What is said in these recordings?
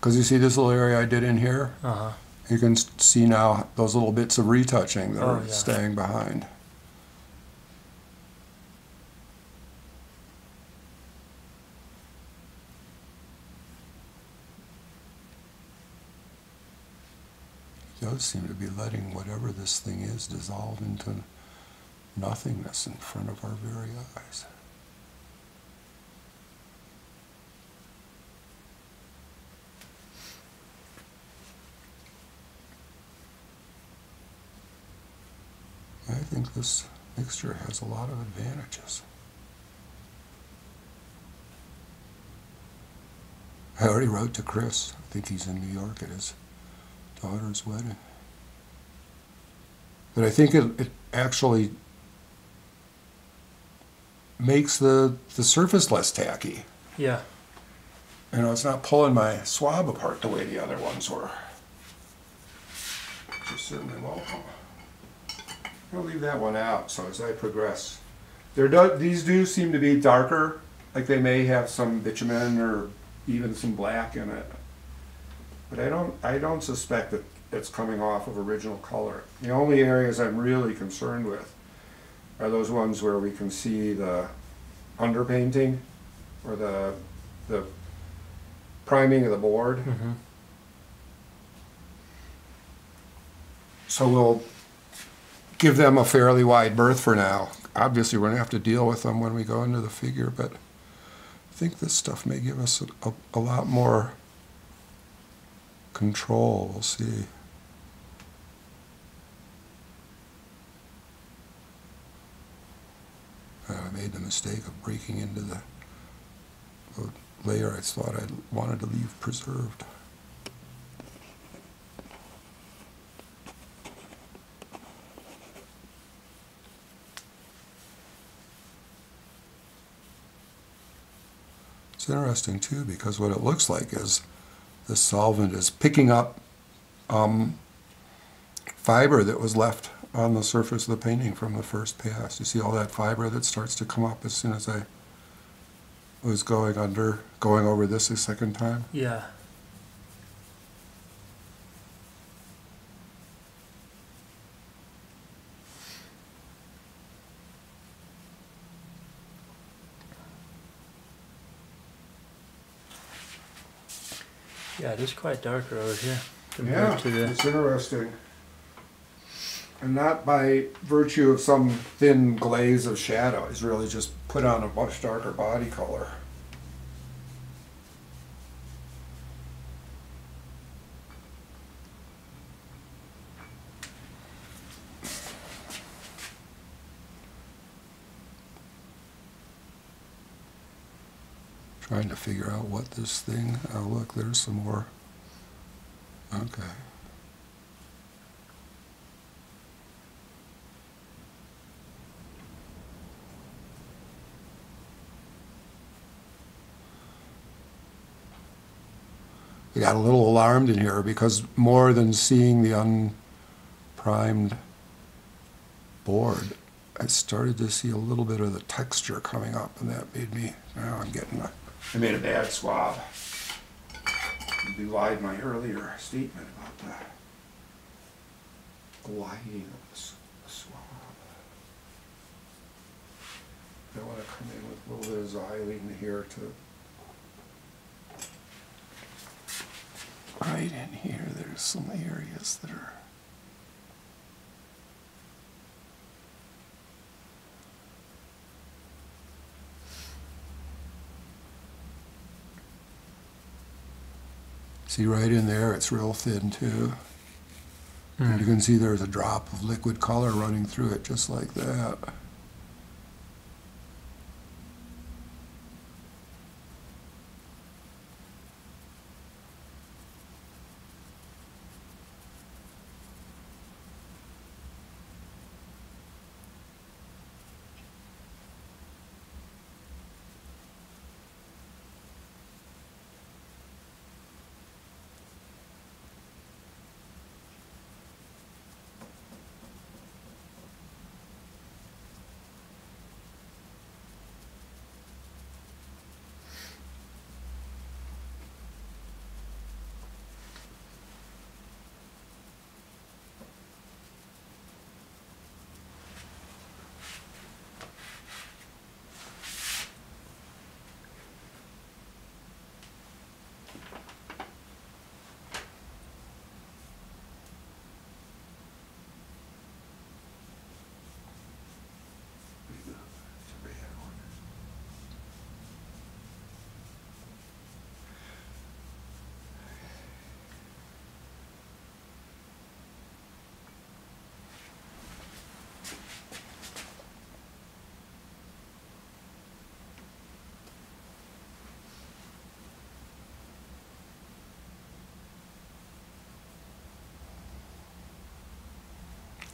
Because you see this little area I did in here? Uh-huh. You can see now those little bits of retouching that are yeah. staying behind. It does seem to be letting whatever this thing is dissolve into nothingness in front of our very eyes. I think this mixture has a lot of advantages. I already wrote to Chris. I think he's in New York at his daughter's wedding. But I think it actually makes the surface less tacky. Yeah. You know, it's not pulling my swab apart the way the other ones were. Which is certainly welcome. I'll leave that one out, so as I progress. These do seem to be darker, like they may have some bitumen or even some black in it. But I don't suspect that it's coming off of original color. The only areas I'm really concerned with are those ones where we can see the underpainting or the priming of the board. Mm-hmm. So we'll give them a fairly wide berth for now. Obviously, we're going to have to deal with them when we go into the figure, but I think this stuff may give us a lot more control. We'll see. I made the mistake of breaking into the layer I thought I wanted to leave preserved. It's interesting too, because what it looks like is this solvent is picking up fiber that was left on the surface of the painting from the first pass. You see all that fiber that starts to come up as soon as I was going over this a second time? Yeah. Yeah, it is quite darker over here compared to the... it's interesting. And not by virtue of some thin glaze of shadow. It's really just put on a much darker body color. Trying to figure out what this thing, oh look, there's some more. Okay. I got a little alarmed in here because more than seeing the unprimed board, I started to see a little bit of the texture coming up, and that made me, now I made a bad swab. I belied my earlier statement about the gliding of the swab. I want to come in with a little bit of xylene here to right in here. There's some areas that are see right in there, it's real thin too. And you can see there's a drop of liquid color running through it just like that.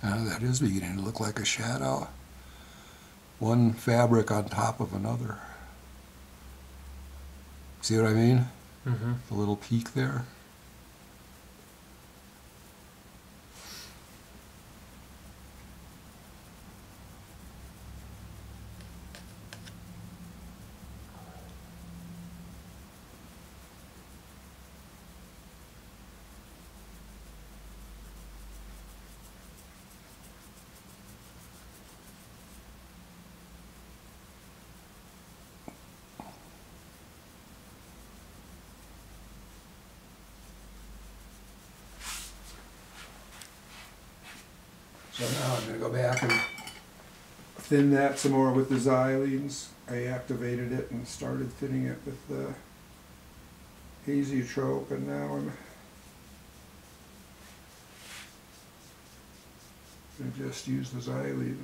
That is beginning to look like a shadow. One fabric on top of another. See what I mean? Mm-hmm. The little peak there. So now I'm going to go back and thin that some more with the xylenes. I activated it and started thinning it with the Hazeotrope, and now I'm going to just use the xylene.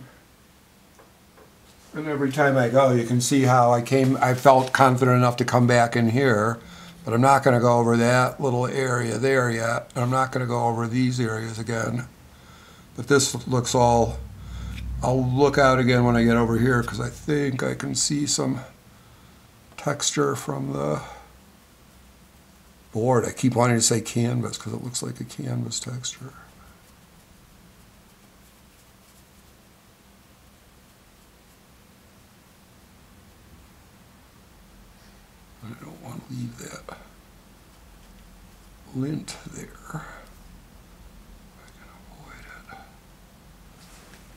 And every time I go, you can see how I felt confident enough to come back in here, but I'm not going to go over that little area there yet. I'm not going to go over these areas again. But this looks all, I'll look out again when I get over here because I think I can see some texture from the board. I keep wanting to say canvas because it looks like a canvas texture. I don't want to leave that lint there.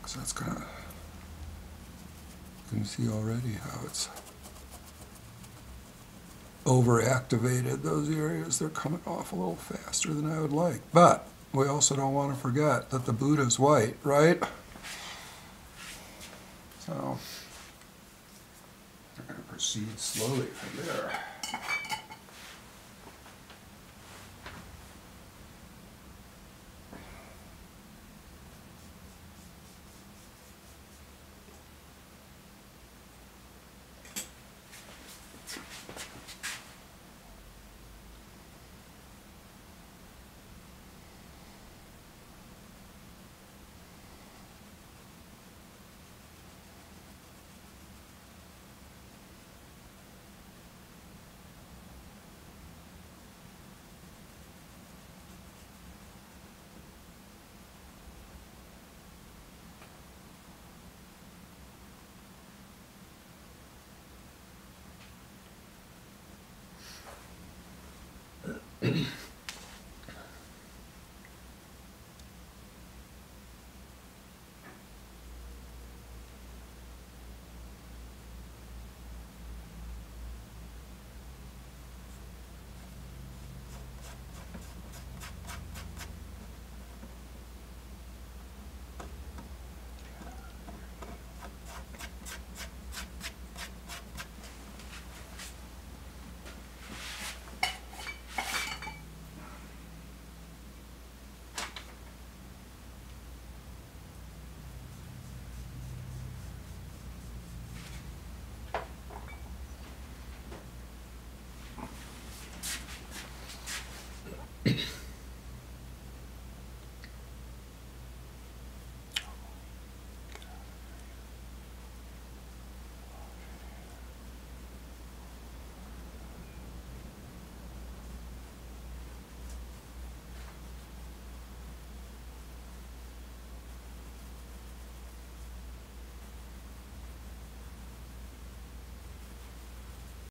So that's kind of, you can see already how it's overactivated those areas. They're coming off a little faster than I would like. But we also don't want to forget that the Buddha's white, right? So I'm going to proceed slowly from there.